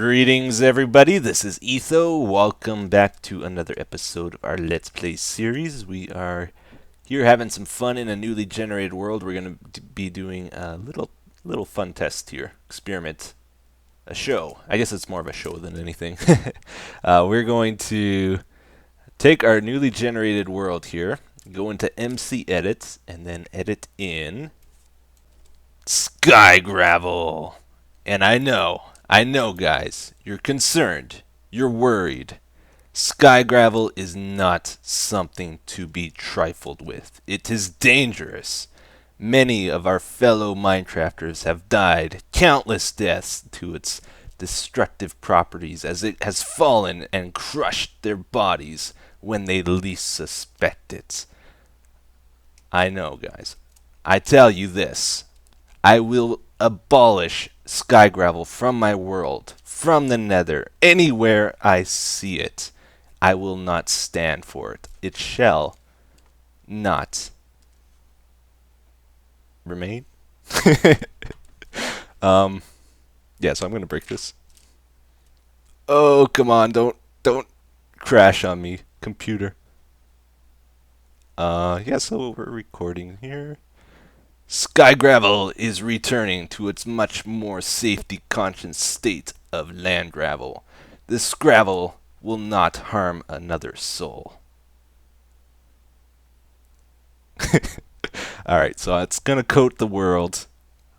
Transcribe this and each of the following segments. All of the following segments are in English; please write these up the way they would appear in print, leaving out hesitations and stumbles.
Greetings, everybody. This is Etho. Welcome back to another episode of our Let's Play series. We are here having some fun in a newly generated world. We're going to be doing a little fun test here, experiment, a show. I guess it's more of a show than anything. We're going to take our newly generated world here, go into MC Edit, and then edit in Sky Gravel. And I know, guys, you're concerned, you're worried. Sky gravel is not something to be trifled with. It is dangerous. Many of our fellow Minecrafters have died countless deaths to its destructive properties as it has fallen and crushed their bodies when they least suspect it. I know, guys. I tell you this. I will abolish sky gravel from my world, from the nether, anywhere I see it. I will not stand for it. It shall not remain. Yeah, so I'm gonna break this. Oh, come on, don't crash on me, computer. Yeah, so we're recording here. Sky gravel is returning to its much more safety-conscious state of land gravel. This gravel will not harm another soul. Alright, so it's gonna coat the world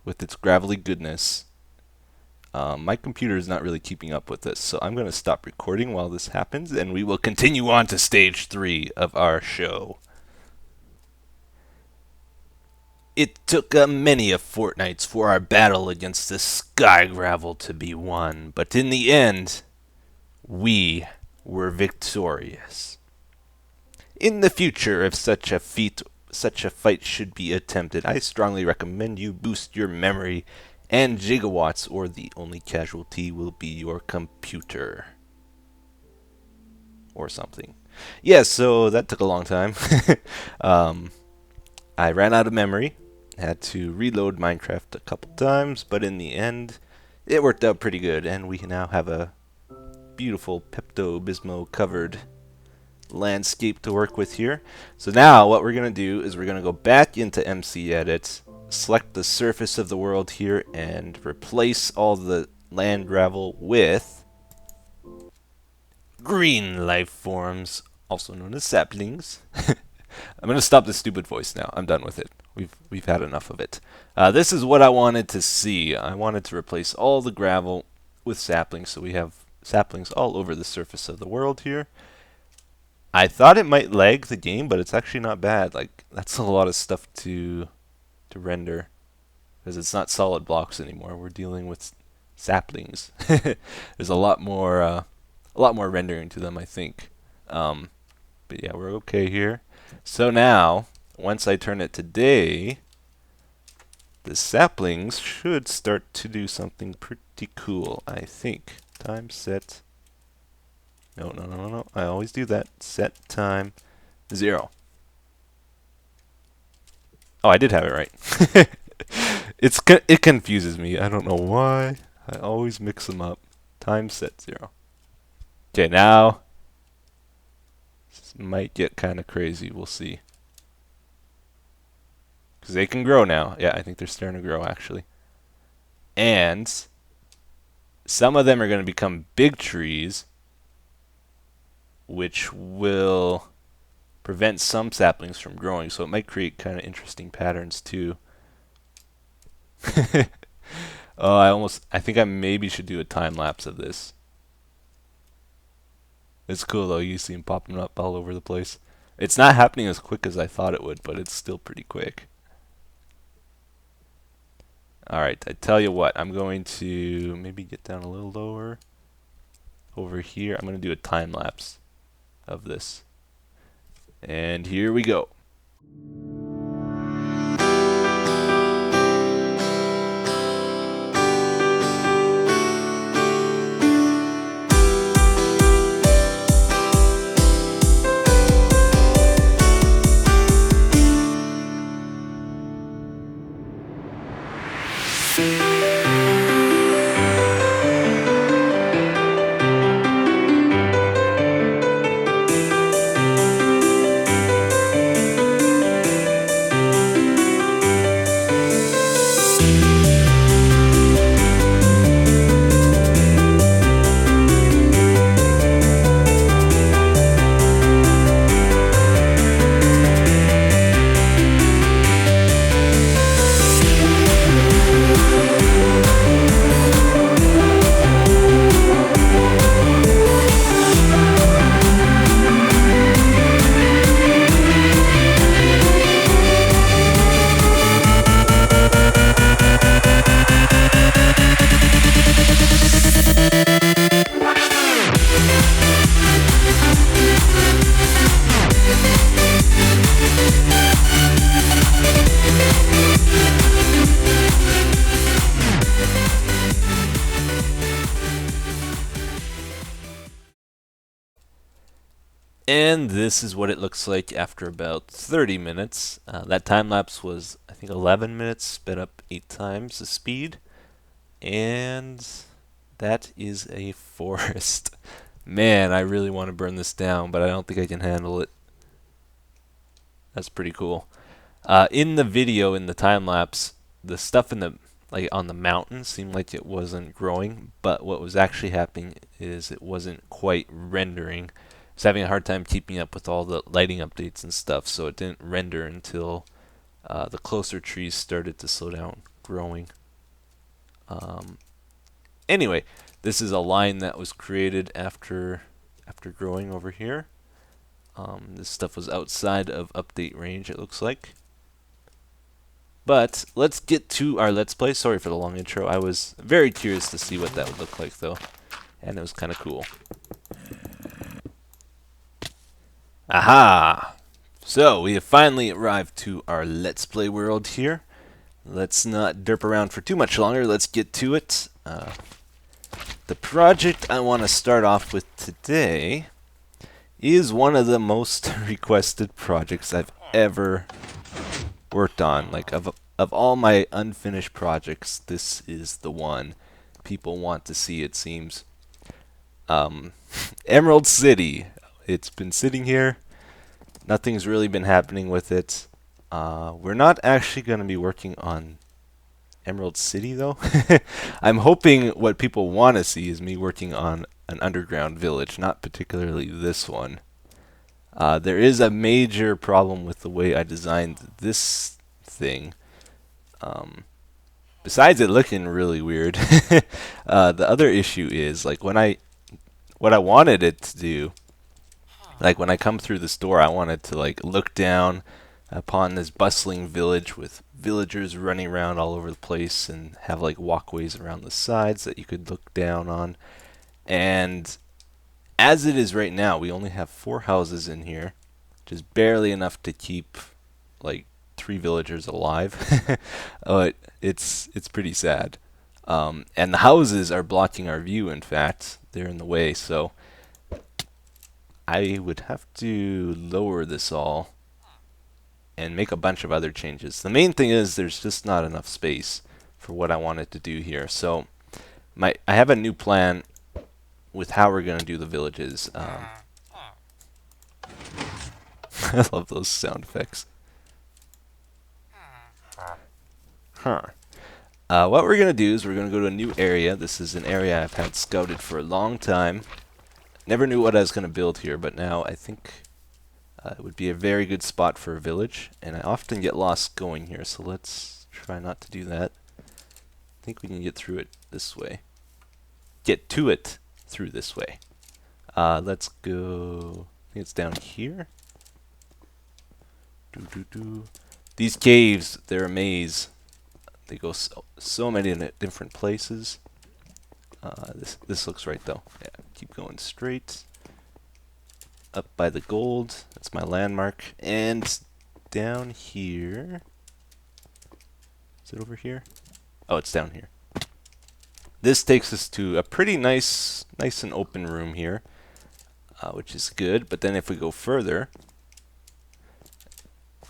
with its gravelly goodness. My computer is not really keeping up with this, so I'm gonna stop recording while this happens, and we will continue on to stage 3 of our show. It took many a fortnights for our battle against the sky gravel to be won, but in the end, we were victorious. In the future, if such a fight should be attempted, I strongly recommend you boost your memory and gigawatts, or the only casualty will be your computer. Or something. Yeah, so that took a long time. I ran out of memory. Had to reload Minecraft a couple times, but in the end, it worked out pretty good, and we now have a beautiful Pepto-Bismol covered landscape to work with here. So now what we're going to do is we're going to go back into MC Edit, select the surface of the world here, and replace all the land gravel with green life forms, also known as saplings. I'm going to stop this stupid voice now. I'm done with it. We've had enough of it. This is what I wanted to see. I wanted to replace all the gravel with saplings, so we have saplings all over the surface of the world here. I thought it might lag the game, but it's actually not bad. Like, that's a lot of stuff to render, because it's not solid blocks anymore. We're dealing with saplings. There's a lot more rendering to them, I think. But yeah, we're okay here. So now, once I turn it to day, the saplings should start to do something pretty cool, I think. Time set. No. I always do that. Set time 0. Oh, I did have it right. It confuses me. I don't know why. I always mix them up. Time set 0. Okay, now this might get kind of crazy. We'll see. Because they can grow now. Yeah, I think they're starting to grow, actually. And some of them are going to become big trees, which will prevent some saplings from growing. So it might create kind of interesting patterns, too. Oh, I think I maybe should do a time lapse of this. It's cool, though. You see them popping up all over the place. It's not happening as quick as I thought it would, but it's still pretty quick. Alright, I tell you what, I'm going to maybe get down a little lower. Over here, I'm going to do a time lapse of this. And here we go. And this is what it looks like after about 30 minutes. That time lapse was, I think, 11 minutes, sped up 8 times the speed. And that is a forest. Man, I really want to burn this down, but I don't think I can handle it. That's pretty cool. In the video, in the time lapse, the stuff in the on the mountain seemed like it wasn't growing, but what was actually happening is it wasn't quite rendering. I was having a hard time keeping up with all the lighting updates and stuff, so it didn't render until the closer trees started to slow down growing. Anyway, this is a line that was created after growing over here. This stuff was outside of update range, it looks like. But let's get to our Let's Play. Sorry for the long intro. I was very curious to see what that would look like, though. And it was kind of cool. Aha! So, we have finally arrived to our Let's Play world here. Let's not derp around for too much longer. Let's get to it. The project I want to start off with today is one of the most requested projects I've ever worked on. Like, of all my unfinished projects, this is the one people want to see, it seems. Emerald City. It's been sitting here. Nothing's really been happening with it. We're not actually going to be working on Emerald City, though. I'm hoping what people want to see is me working on an underground village, not particularly this one. There is a major problem with the way I designed this thing. Besides it looking really weird, the other issue is, like, what I wanted it to do, like when I come through this door, I wanted to like look down upon this bustling village with villagers running around all over the place and have like walkways around the sides that you could look down on. And as it is right now, we only have 4 houses in here, which is barely enough to keep like 3 villagers alive. It's pretty sad. And the houses are blocking our view, in fact. They're in the way, so I would have to lower this all and make a bunch of other changes. The main thing is there's just not enough space for what I wanted to do here. So I have a new plan with how we're going to do the villages. I love those sound effects. Huh. What we're going to do is we're going to go to a new area. This is an area I've had scouted for a long time. Never knew what I was going to build here, but now I think it would be a very good spot for a village. And I often get lost going here, so let's try not to do that. I think we can get through it this way. Get to it through this way. Let's go. I think it's down here. These caves, they're a maze. They go so many different places. This looks right though. Yeah, keep going straight. Up by the gold. That's my landmark. And down here. Is it over here? Oh, it's down here. This takes us to a pretty nice and open room here, which is good. But then if we go further,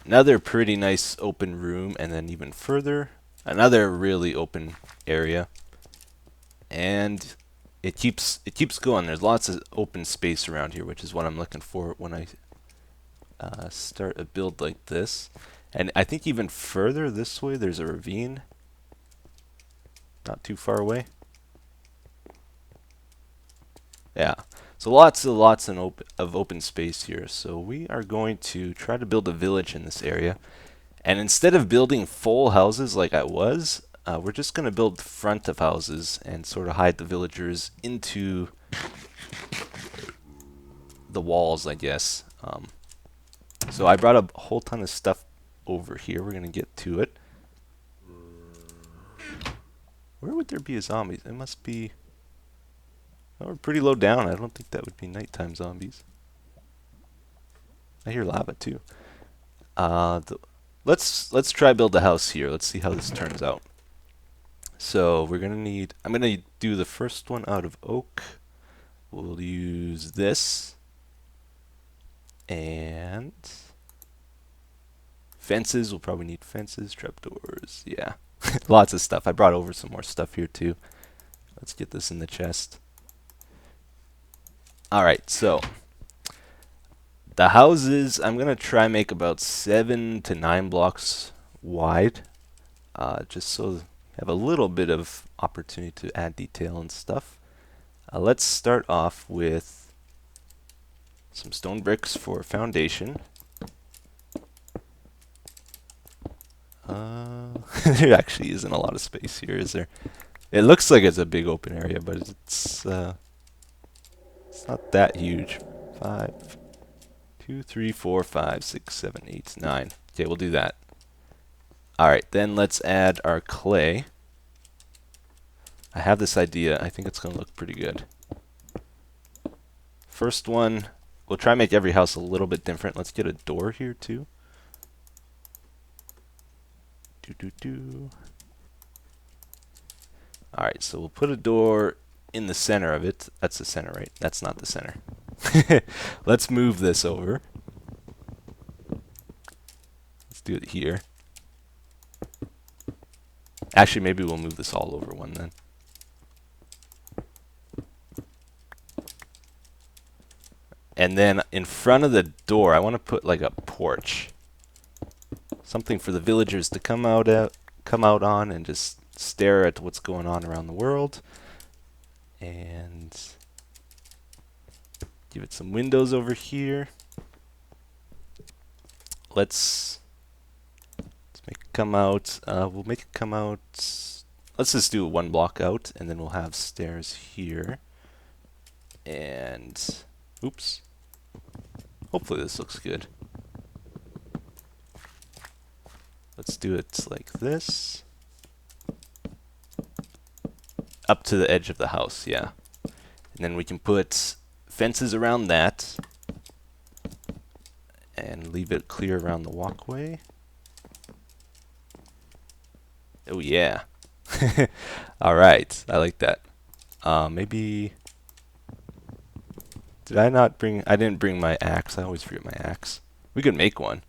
another pretty nice open room, and then even further, another really open area. And it keeps going. There's lots of open space around here, which is what I'm looking for when I start a build like this. And I think even further this way, there's a ravine. Not too far away. Yeah. So lots of open space here. So we are going to try to build a village in this area. And instead of building full houses like I was, we're just going to build front of houses and sort of hide the villagers into the walls, I guess. So I brought a whole ton of stuff over here. We're going to get to it. Where would there be a zombie? It must be... Oh, we're pretty low down. I don't think that would be nighttime zombies. I hear lava too. Let's try build a house here. Let's see how this turns out. So we're gonna need. I'm gonna do the first one out of oak. We'll use this. And fences, we'll probably need fences, trapdoors, yeah. Lots of stuff. I brought over some more stuff here too. Let's get this in the chest. Alright, so the houses, I'm going to try make about 7 to 9 blocks wide, just so you have a little bit of opportunity to add detail and stuff. Let's start off with some stone bricks for foundation. There actually isn't a lot of space here, is there? It looks like it's a big open area, but it's not that huge. 5, 2, 3, 4, 5, 6, 7, 8, 9. Okay, we'll do that. Alright, then let's add our clay. I have this idea. I think it's going to look pretty good. First one, we'll try and make every house a little bit different. Let's get a door here too. Alright, so we'll put a door in the center of it. That's the center, right? That's not the center. Let's move this over. Let's do it here. Actually, maybe we'll move this all over one then. And then in front of the door, I want to put like a porch. Something for the villagers to come out on and just stare at what's going on around the world. And give it some windows over here. Let's make it come out. We'll make it come out. Let's just do it 1 block out, and then we'll have stairs here. And oops. Hopefully this looks good. Let's do it like this. Up to the edge of the house, yeah. And then we can put fences around that. And leave it clear around the walkway. Oh yeah. Alright, I like that. Maybe... Did I not bring... I didn't bring my axe. I always forget my axe. We could make one.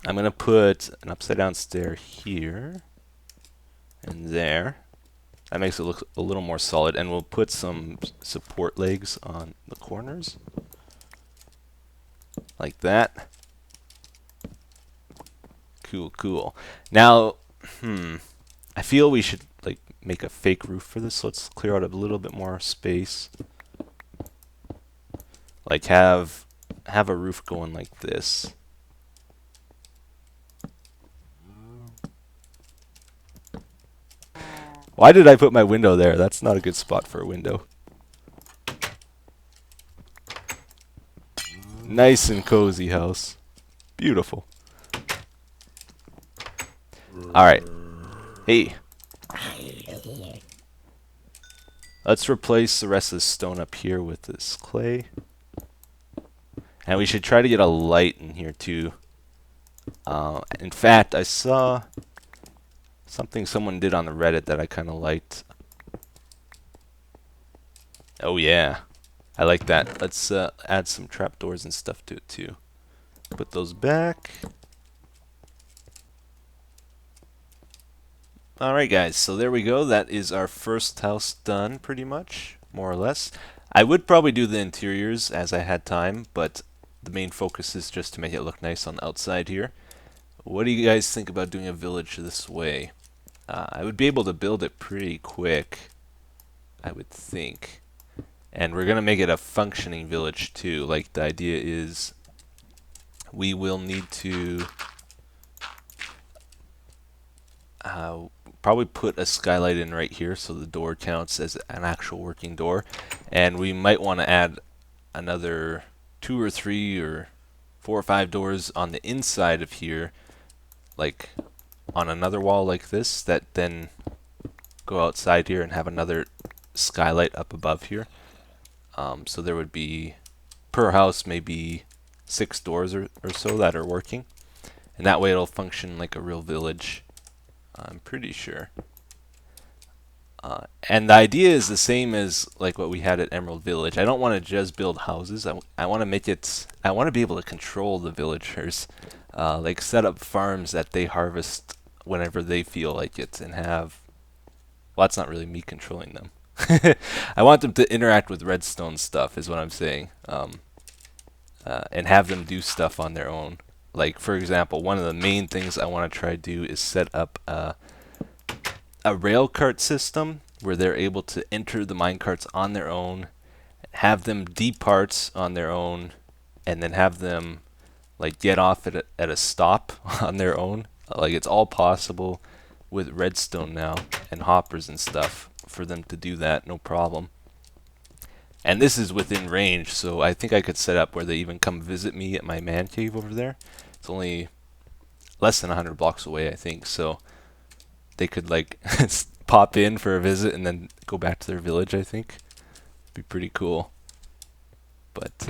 I'm going to put an upside down stair here. And there. That makes it look a little more solid. And we'll put some support legs on the corners. Like that. Cool, cool. Now, I feel we should like make a fake roof for this. So let's clear out a little bit more space. Like have a roof going like this. Why did I put my window there? That's not a good spot for a window. Nice and cozy house. Beautiful. Alright. Hey. Let's replace the rest of the stone up here with this clay. And we should try to get a light in here too. In fact, I saw something someone did on the Reddit that I kind of liked. Oh yeah. I like that. Let's add some trapdoors and stuff to it too. Put those back. Alright guys, so there we go. That is our first house done pretty much, more or less. I would probably do the interiors as I had time, but the main focus is just to make it look nice on the outside here. What do you guys think about doing a village this way? I would be able to build it pretty quick, I would think. And we're going to make it a functioning village too. Like the idea is we will need to probably put a skylight in right here so the door counts as an actual working door. And we might want to add another 2 or 3 or 4 or 5 doors on the inside of here, like on another wall like this, that then go outside here and have another skylight up above here. So there would be per house maybe 6 doors or so that are working, and that way it'll function like a real village, I'm pretty sure. And the idea is the same as like what we had at Emerald Village. I don't want to just build houses. I want to make it. I want to be able to control the villagers, like set up farms that they harvest whenever they feel like it, and have. Well, that's not really me controlling them. I want them to interact with redstone stuff, is what I'm saying, and have them do stuff on their own. Like for example, one of the main things I want to try to do is set up a rail cart system where they're able to enter the minecarts on their own, have them depart on their own, and then have them like get off at a stop on their own. Like it's all possible with redstone now and hoppers and stuff for them to do that, no problem. And this is within range, so I think I could set up where they even come visit me at my man cave over there. It's only less than 100 blocks away, I think, so they could like pop in for a visit and then go back to their village, I think. Be pretty cool. But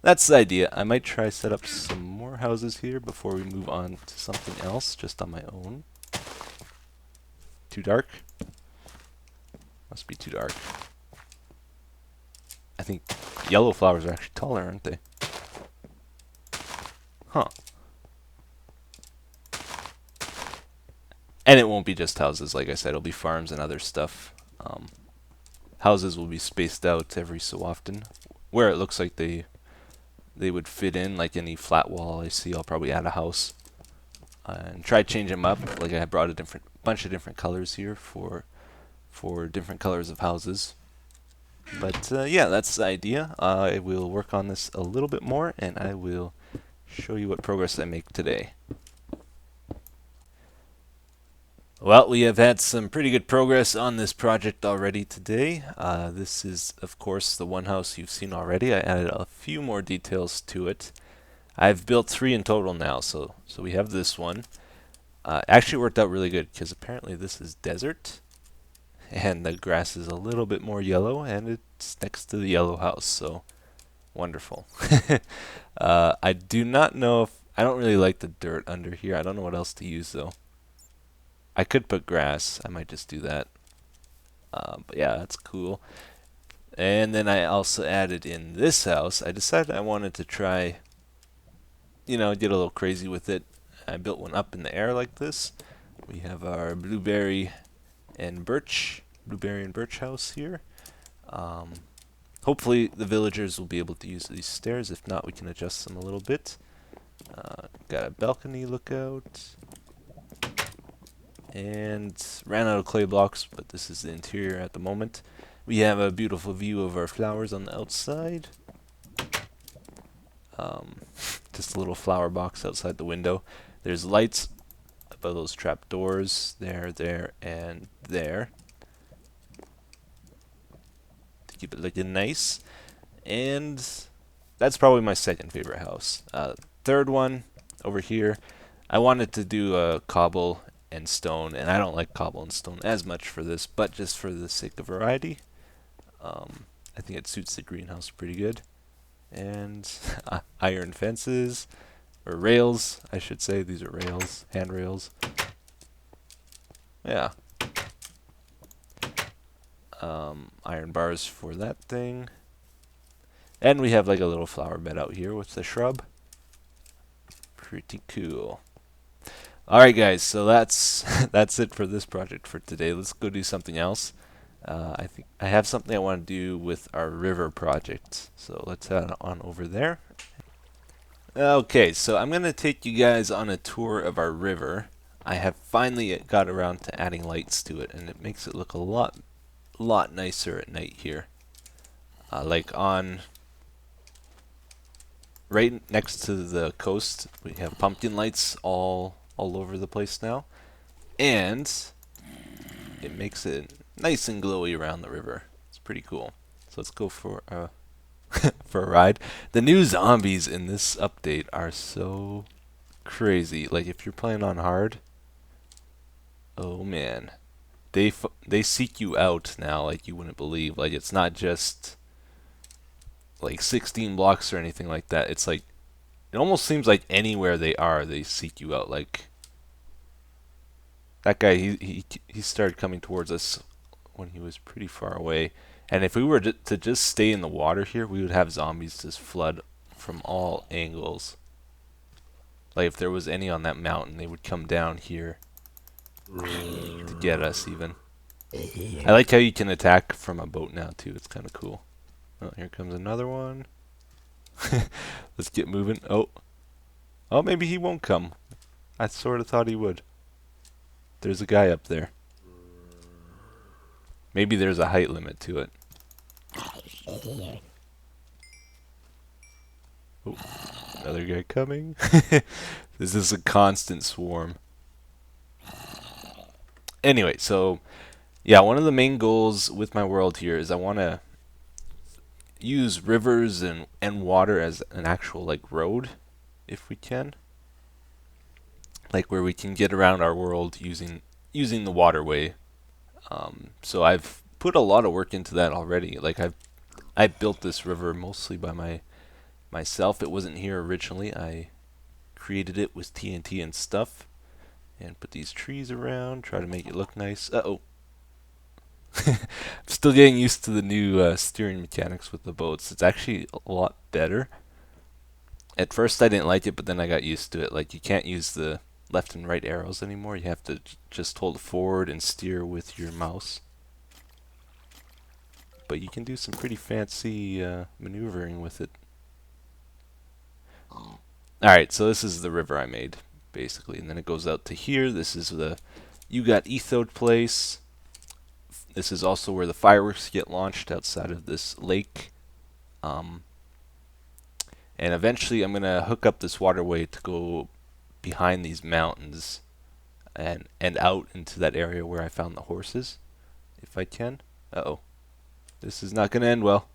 that's the idea. I might try set up some more houses here before we move on to something else, just on my own. Too dark? Must be too dark. I think yellow flowers are actually taller, aren't they? Huh. And it won't be just houses, like I said, it'll be farms and other stuff. Houses will be spaced out every so often. Where it looks like they would fit in, like any flat wall I see, I'll probably add a house. And try to change them up. Like I brought a bunch of different colors here for different colors of houses. But yeah, that's the idea. I will work on this a little bit more, and I will show you what progress I make today. Well, we have had some pretty good progress on this project already today. This is, of course, the one house you've seen already. I added a few more details to it. I've built 3 in total now, so we have this one. Actually worked out really good, because apparently this is desert, and the grass is a little bit more yellow, and it's next to the yellow house, so wonderful. I do not know if... I don't really like the dirt under here. I don't know what else to use, though. I could put grass. I might just do that. But yeah, that's cool. And then I also added in this house, I decided I wanted to try, get a little crazy with it. I built one up in the air like this. We have our blueberry and birch house here. Hopefully the villagers will be able to use these stairs. If not, we can adjust them a little bit. Got a balcony lookout. And ran out of clay blocks, but this is the interior at the moment. We have a beautiful view of our flowers on the outside. Just a little flower box outside the window. There's lights above those trap doors, there, and there, to keep it looking nice. And that's probably my second favorite house. Third one over here, I wanted to do a cobble and stone, and I don't like cobble and stone as much for this, but just for the sake of variety, I think it suits the greenhouse pretty good. And iron fences, or rails, I should say. These are rails, handrails. Yeah. Iron bars for that thing. And we have like a little flower bed out here with the shrub. Pretty cool. Alright guys, so that's it for this project for today. Let's go do something else. I think I have something I want to do with our river project. So let's head on over there. Okay, so I'm going to take you guys on a tour of our river. I have finally got around to adding lights to it, and it makes it look a lot nicer at night here. Like on right next to the coast, we have pumpkin lights all over the place now, and it makes it nice and glowy around the river. It's pretty cool. So let's go for a for a ride. The new zombies in this update are so crazy. Like if you're playing on hard, oh man, they seek you out now like you wouldn't believe. Like it's not just like 16 blocks or anything like that. It's like it almost seems like anywhere they are, they seek you out. Like that guy, he started coming towards us when he was pretty far away. And if we were to just stay in the water here, we would have zombies just flood from all angles. Like if there was any on that mountain, they would come down here to get us even. I like how you can attack from a boat now too. It's kind of cool. Oh, here comes another one. Let's get moving. Oh. Oh, maybe he won't come. I sort of thought he would. There's a guy up there. Maybe there's a height limit to it. Oh, another guy coming. This is a constant swarm. Anyway, so yeah, one of the main goals with my world here is I want to use rivers and water as an actual like road, if we can. Like where we can get around our world using the waterway. So I've put a lot of work into that already. Like I built this river mostly by myself. It wasn't here originally. I created it with TNT and stuff, and put these trees around. Try to make it look nice. Uh-oh. I'm still getting used to the new steering mechanics with the boats. It's actually a lot better. At first I didn't like it, but then I got used to it. Like you can't use the left and right arrows anymore. You have to just hold forward and steer with your mouse. But you can do some pretty fancy maneuvering with it. Alright, so this is the river I made, basically. And then it goes out to here. This is the You Got Etho place. This is also where the fireworks get launched outside of this lake. And eventually I'm going to hook up this waterway to go behind these mountains and out into that area where I found the horses, if I can. Uh-oh. This is not going to end well.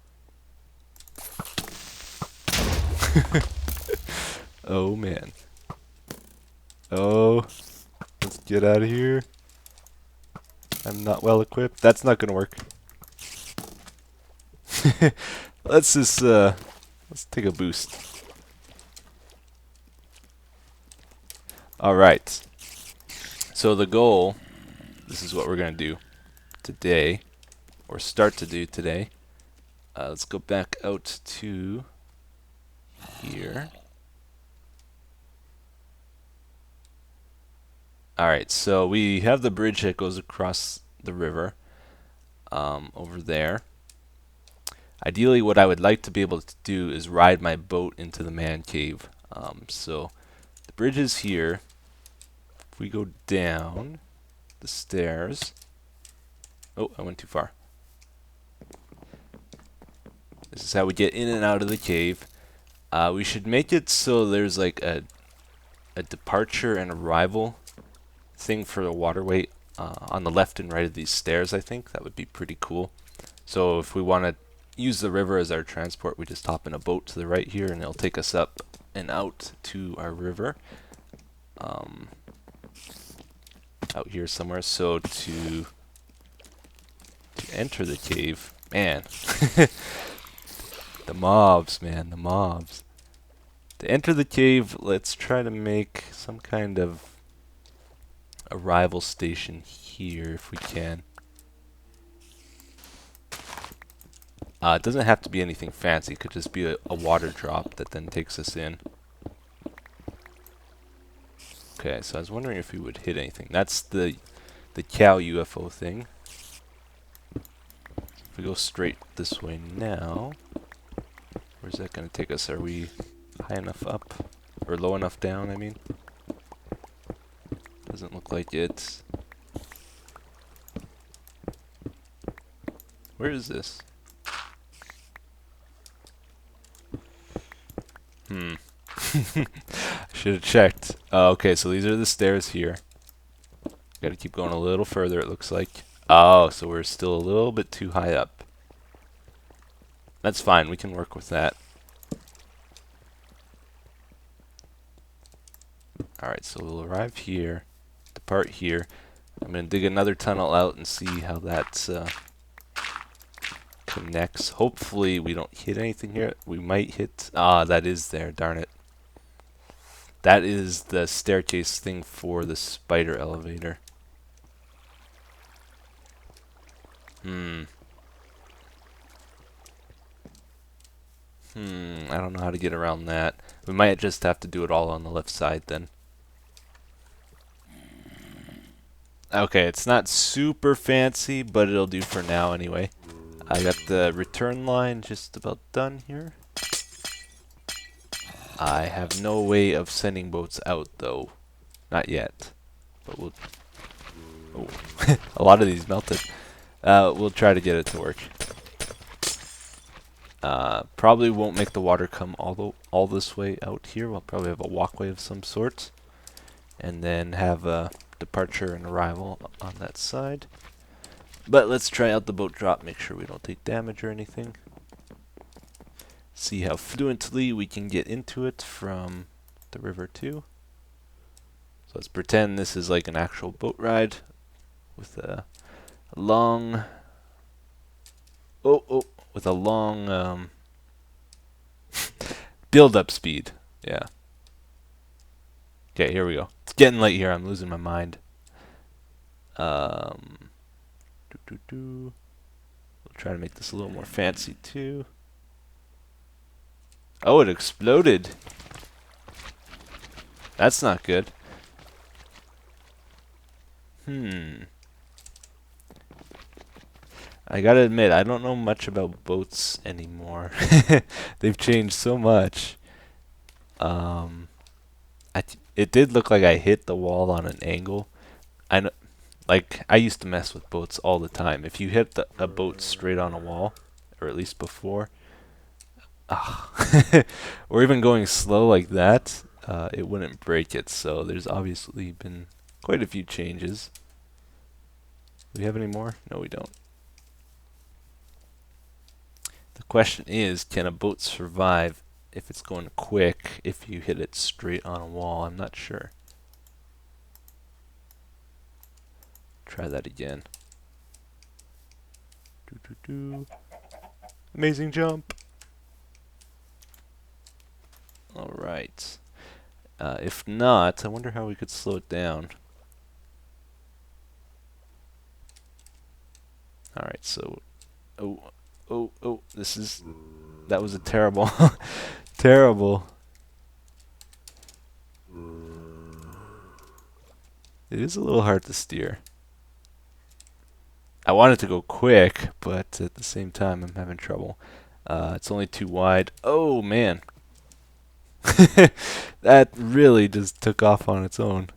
Oh, man. Oh. Let's get out of here. I'm not well equipped. That's not going to work. Let's just, let's take a boost. Alright. So the goal, this is what we're going to do today, or start to do today. Let's go back out to here. Alright, so we have the bridge that goes across the river over there. Ideally, what I would like to be able to do is ride my boat into the man cave. So the bridge is here. If we go down the stairs... Oh, I went too far. This is how we get in and out of the cave. We should make it so there's like a departure and arrival thing for the waterway on the left and right of these stairs. I think that would be pretty cool. So if we want to use the river as our transport, we just hop in a boat to the right here and it'll take us up and out to our river out here somewhere. So to enter the cave, man. The mobs, man, the mobs. To enter the cave, let's try to make some kind of arrival station here if we can. It doesn't have to be anything fancy. It could just be a water drop that then takes us in. Okay, so I was wondering if we would hit anything. That's the cow UFO thing. If we go straight this way now, where's that going to take us? Are we high enough up? Or low enough down, I mean? Doesn't look like it. Where is this? Should have checked. Okay, so these are the stairs here. Gotta keep going a little further, it looks like. Oh, so we're still a little bit too high up. That's fine, we can work with that. Alright, so we'll arrive here, depart here. I'm going to dig another tunnel out and see how that connects. Hopefully we don't hit anything here. We might hit... Ah, that is there, darn it. That is the staircase thing for the spider elevator. Hmm. I don't know how to get around that. We might just have to do it all on the left side then. Okay, it's not super fancy, but it'll do for now anyway. I got the return line just about done here. I have no way of sending boats out though. Not yet. But we'll... Oh, a lot of these melted. We'll try to get it to work. Probably won't make the water come all this way out here. We'll probably have a walkway of some sort. And then have a departure and arrival on that side. But let's try out the boat drop, make sure we don't take damage or anything. See how fluently we can get into it from the river too. So let's pretend this is like an actual boat ride with a long... with a long build-up speed. Yeah. Okay, here we go. It's getting late here. I'm losing my mind. We'll try to make this a little more fancy too. Oh, it exploded. That's not good. I gotta admit, I don't know much about boats anymore. They've changed so much. It did look like I hit the wall on an angle. I know, like I used to mess with boats all the time. If you hit a boat straight on a wall, or at least before, or even going slow like that, it wouldn't break it. So there's obviously been quite a few changes. Do we have any more? No, we don't. The question is, can a boat survive if it's going quick if you hit it straight on a wall? I'm not sure. Try that again. Amazing jump. Alright. If not, I wonder how we could slow it down. Alright, so... that was a terrible... terrible. It is a little hard to steer. I want it to go quick, but at the same time I'm having trouble. It's only too wide. Oh, man. That really just took off on its own.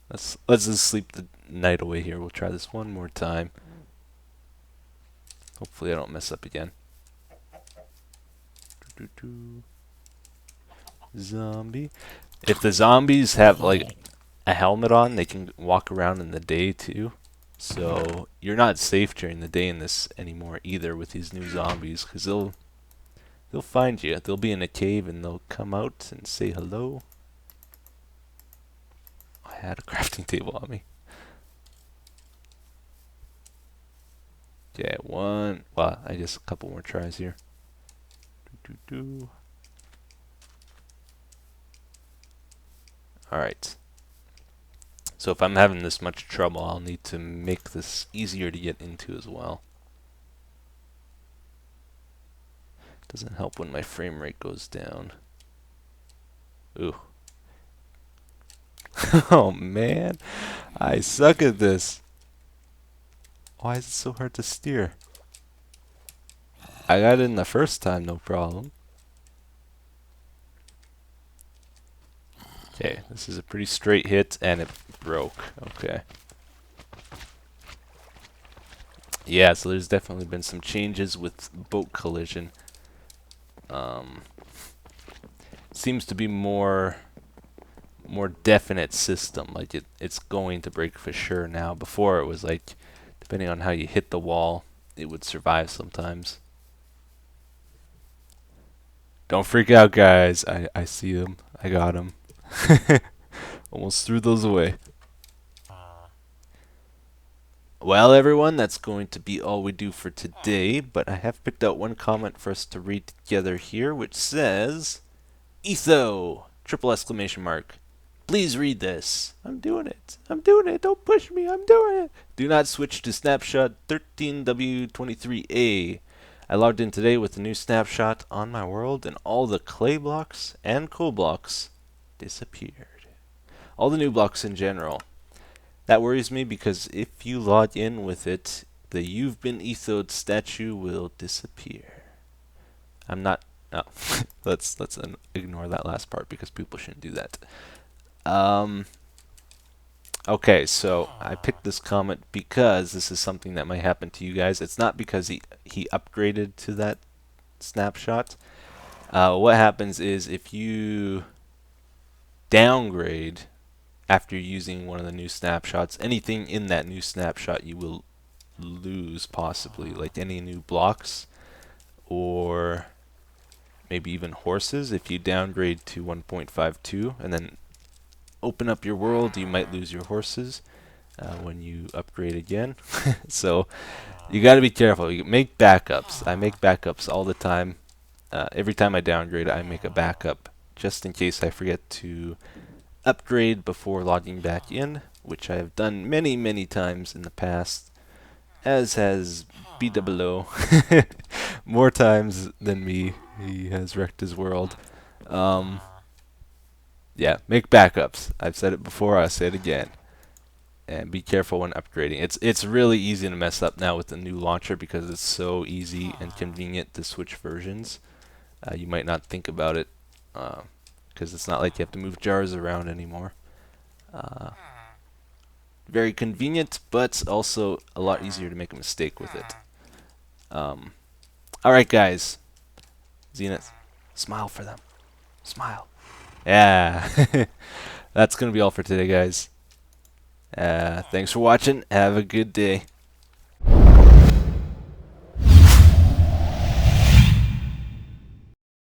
Let's just sleep the night away here. We'll try this one more time. Hopefully I don't mess up again. Zombie. If the zombies have like a helmet on, they can walk around in the day too. So you're not safe during the day in this anymore either with these new zombies, because they'll find you. They'll be in a cave and they'll come out and say hello. I had a crafting table on me. Okay, well, I guess a couple more tries here. Alright. So if I'm having this much trouble, I'll need to make this easier to get into as well. Doesn't help when my frame rate goes down. Ooh. Oh man, I suck at this. Why is it so hard to steer? I got it in the first time, no problem. Okay, this is a pretty straight hit, and it broke. Okay. Yeah, so there's definitely been some changes with boat collision. Seems to be more definite system. Like it's going to break for sure now. Before it was like, depending on how you hit the wall, it would survive sometimes. Don't freak out, guys. I see them. I got them. Almost threw those away. Well, everyone, that's going to be all we do for today, but I have picked out one comment for us to read together here, which says, Etho! Triple exclamation mark. Please read this. I'm doing it. I'm doing it. Don't push me. I'm doing it. Do not switch to snapshot 13W23A. I logged in today with the new snapshot on my world, and all the clay blocks and coal blocks disappeared. All the new blocks in general. That worries me because if you log in with it, the You've Been Ethoed statue will disappear. I'm not. No, let's ignore that last part because people shouldn't do that. Okay, so I picked this comment because this is something that might happen to you guys. It's not because he upgraded to that snapshot. What happens is if you downgrade after using one of the new snapshots, anything in that new snapshot you will lose possibly, like any new blocks or maybe even horses. If you downgrade to 1.52 and then open up your world, you might lose your horses when you upgrade again. So you got to be careful. You make backups. I make backups all the time. Every time I downgrade, I make a backup just in case I forget to upgrade before logging back in, which I have done many, many times in the past, as has BWO more times than me. He has wrecked his world. Yeah, make backups. I've said it before, I'll say it again. And be careful when upgrading. It's really easy to mess up now with the new launcher because it's so easy and convenient to switch versions. You might not think about it because it's not like you have to move jars around anymore. Very convenient, but also a lot easier to make a mistake with it. Alright guys, Zenith, smile for them. Smile. Yeah. That's going to be all for today, guys. Thanks for watching. Have a good day.